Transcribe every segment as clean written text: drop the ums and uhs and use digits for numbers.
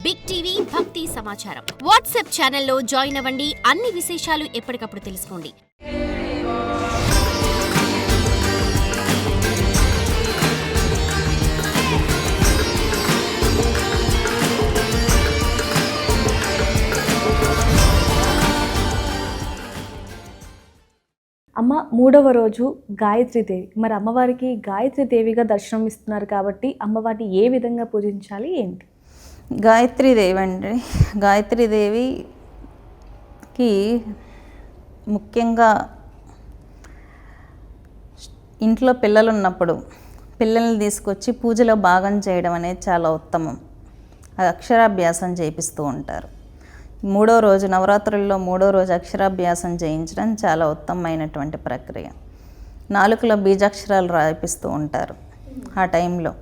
Big TV భక్తి సమాచారం WhatsApp ఛానల్లో జాయిన్ అవ్వండి. అన్ని విశేషాలు ఎప్పటికప్పుడు తెలుసుకోండి. అమ్మ, 3వ రోజు గాయత్రీదేవి. మరి అమ్మవారికి గాయత్రీదేవిగా దర్శనం ఇస్తున్నారు కాబట్టి అమ్మవారిని ఏ విధంగా పూజించాలి, ఏంటి? గాయత్రీదేవి అండి, గాయత్రీదేవికి ముఖ్యంగా ఇంట్లో పిల్లలు ఉన్నప్పుడు పిల్లల్ని తీసుకొచ్చి పూజలో భాగం చేయడం అనేది చాలా ఉత్తమం. అక్షరాభ్యాసం చేపిస్తూ ఉంటారు. 3వ రోజు నవరాత్రుల్లో 3వ రోజు అక్షరాభ్యాసం చేయించడం చాలా ఉత్తమమైనటువంటి ప్రక్రియ. నాలుకలో బీజాక్షరాలు రాయిపిస్తూ ఉంటారు. ఆ టైంలో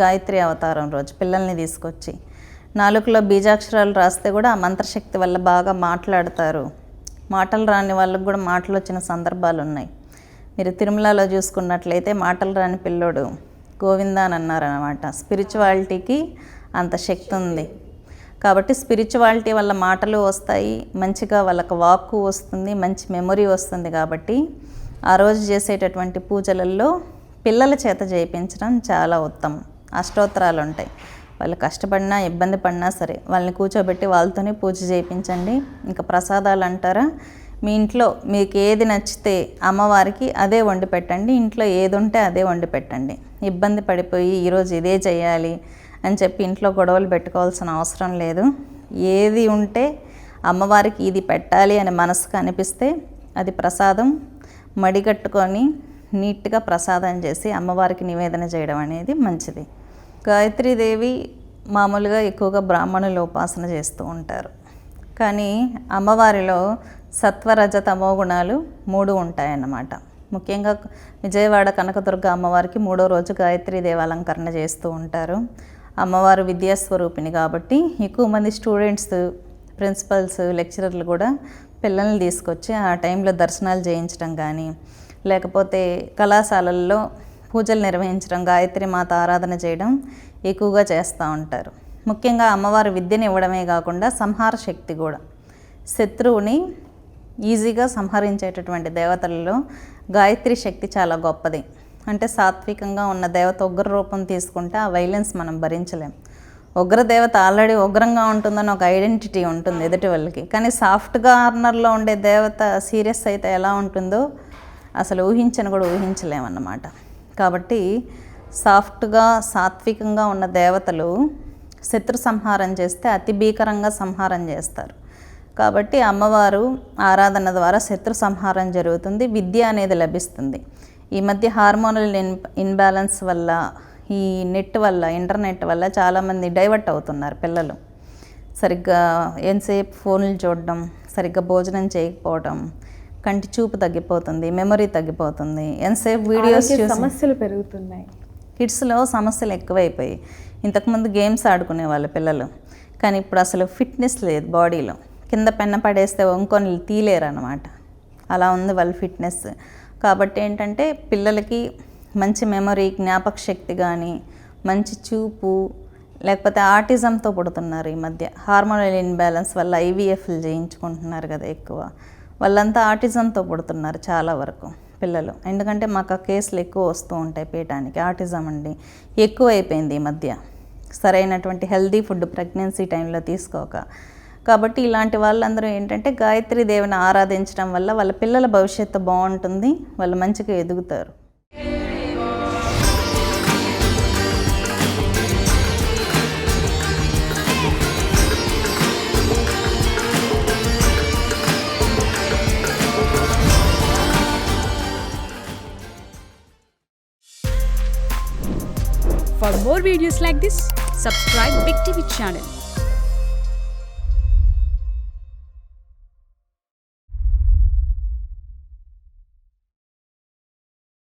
గాయత్రి అవతారం రోజు పిల్లల్ని తీసుకొచ్చి నాలుకలో బీజాక్షరాలు రాస్తే కూడా ఆ మంత్రశక్తి వల్ల బాగా మాట్లాడతారు. మాటలు రాని వాళ్ళకు కూడా మాటలు వచ్చిన సందర్భాలు ఉన్నాయి. మీరు తిరుమలలో చూసుకున్నట్లయితే మాటలు రాని పిల్లోడు గోవిందా అని అన్నారనమాట. స్పిరిచువాలిటీకి అంత శక్తి ఉంది కాబట్టి స్పిరిచువాలిటీ వల్ల మాటలు వస్తాయి, మంచిగా వాళ్ళకు వాక్కు వస్తుంది, మంచి మెమొరీ వస్తుంది. కాబట్టి ఆ రోజు చేసేటటువంటి పూజలలో పిల్లల చేత చేయించడం చాలా ఉత్తమం. అష్టోత్తరాలు ఉంటాయి. వాళ్ళు కష్టపడినా ఇబ్బంది పడినా సరే వాళ్ళని కూర్చోబెట్టి వాళ్ళతోనే పూజ చేయించండి. ఇంకా ప్రసాదాలు అంటారా, మీ ఇంట్లో మీకు ఏది నచ్చితే అమ్మవారికి అదే వండి పెట్టండి. ఇంట్లో ఏది ఉంటే అదే వండి పెట్టండి. ఇబ్బంది పడిపోయి ఈరోజు ఇదే చేయాలి అని చెప్పి ఇంట్లో గొడవలు పెట్టుకోవాల్సిన అవసరం లేదు. ఏది ఉంటే అమ్మవారికి ఇది పెట్టాలి అని మనసుకు అనిపిస్తే అది ప్రసాదం మడిగట్టుకొని నీట్గా ప్రసాదం చేసి అమ్మవారికి నివేదన చేయడం అనేది మంచిది. గాయత్రీదేవి మామూలుగా ఎక్కువగా బ్రాహ్మణులు ఉపాసన చేస్తూ ఉంటారు. కానీ అమ్మవారిలో సత్వరజ తమో గుణాలు 3 ఉంటాయన్నమాట. ముఖ్యంగా విజయవాడ కనకదుర్గ అమ్మవారికి 3వ రోజు గాయత్రీదేవి అలంకరణ చేస్తూ ఉంటారు. అమ్మవారు విద్యాస్వరూపిణి కాబట్టి ఎక్కువ మంది స్టూడెంట్స్, ప్రిన్సిపల్స్, లెక్చరర్లు కూడా పిల్లల్ని తీసుకొచ్చి ఆ టైంలో దర్శనాలు చేయించడం కానీ లేకపోతే కళాశాలల్లో పూజలు నిర్వహించడం, గాయత్రి మాత ఆరాధన చేయడం ఎక్కువగా చేస్తూ ఉంటారు. ముఖ్యంగా అమ్మవారు విద్యను ఇవ్వడమే కాకుండా సంహార శక్తి కూడా, శత్రువుని ఈజీగా సంహరించేటటువంటి దేవతలలో గాయత్రి శక్తి చాలా గొప్పది. అంటే సాత్వికంగా ఉన్న దేవత ఉగ్ర రూపం తీసుకుంటే ఆ వైలెన్స్ మనం భరించలేం. ఉగ్ర దేవత ఆల్రెడీ ఉగ్రంగా ఉంటుందని ఒక ఐడెంటిటీ ఉంటుంది ఎదుటి వాళ్ళకి. కానీ సాఫ్ట్ కార్నర్లో ఉండే దేవత సీరియస్ అయితే ఎలా ఉంటుందో అసలు ఊహించని కూడా ఊహించలేమన్నమాట. కాబట్టి సాఫ్ట్గా సాత్వికంగా ఉన్న దేవతలు శత్రు సంహారం చేస్తే అతి భీకరంగా సంహారం చేస్తారు. కాబట్టి అమ్మవారు ఆరాధన ద్వారా శత్రు సంహారం జరుగుతుంది, విద్య అనేది లభిస్తుంది. ఈ మధ్య హార్మోనల్ ఇన్బ్యాలెన్స్ వల్ల, ఈ నెట్ వల్ల, ఇంటర్నెట్ వల్ల చాలామంది డైవర్ట్ అవుతున్నారు. పిల్లలు సరిగ్గా ఎంతసేపు ఫోన్లు చూడడం, సరిగ్గా భోజనం చేయకపోవడం, కంటి చూపు తగ్గిపోతుంది, మెమరీ తగ్గిపోతుంది, ఎంతసేపు వీడియోస్ చూసి సమస్యలు పెరుగుతున్నాయి. కిడ్స్లో సమస్యలు ఎక్కువైపోయి ఇంతకుముందు గేమ్స్ ఆడుకునే వాళ్ళు పిల్లలు, కానీ ఇప్పుడు అసలు ఫిట్నెస్ లేదు బాడీలో. కింద పెన్న పడేస్తే వంకొని తీలేరు అన్నమాట. అలా ఉంది వాళ్ళ ఫిట్నెస్. కాబట్టి ఏంటంటే పిల్లలకి మంచి మెమరీ, జ్ఞాపక శక్తి కానీ, మంచి చూపు, లేకపోతే ఆటిజంతో పుడుతున్నారు ఈ మధ్య. హార్మోనల్ ఇన్బ్యాలెన్స్ వల్ల ఐవీఎఫ్లు చేయించుకుంటున్నారు కదా ఎక్కువ. వాళ్ళంతా ఆటిజంతో పుడుతున్నారు చాలా వరకు పిల్లలు. ఎందుకంటే మాకు ఆ కేసులు ఎక్కువ వస్తూ ఉంటాయి పీయటానికి. ఆటిజం అండి ఎక్కువ అయిపోయింది ఈ మధ్య, సరైనటువంటి హెల్దీ ఫుడ్ ప్రెగ్నెన్సీ టైంలో తీసుకోక. కాబట్టి ఇలాంటి వాళ్ళందరూ ఏంటంటే గాయత్రీ దేవిని ఆరాధించడం వల్ల వాళ్ళ పిల్లల భవిష్యత్తు బాగుంటుంది, వాళ్ళు మంచిగా ఎదుగుతారు. For more videos like this, subscribe Big TV channel.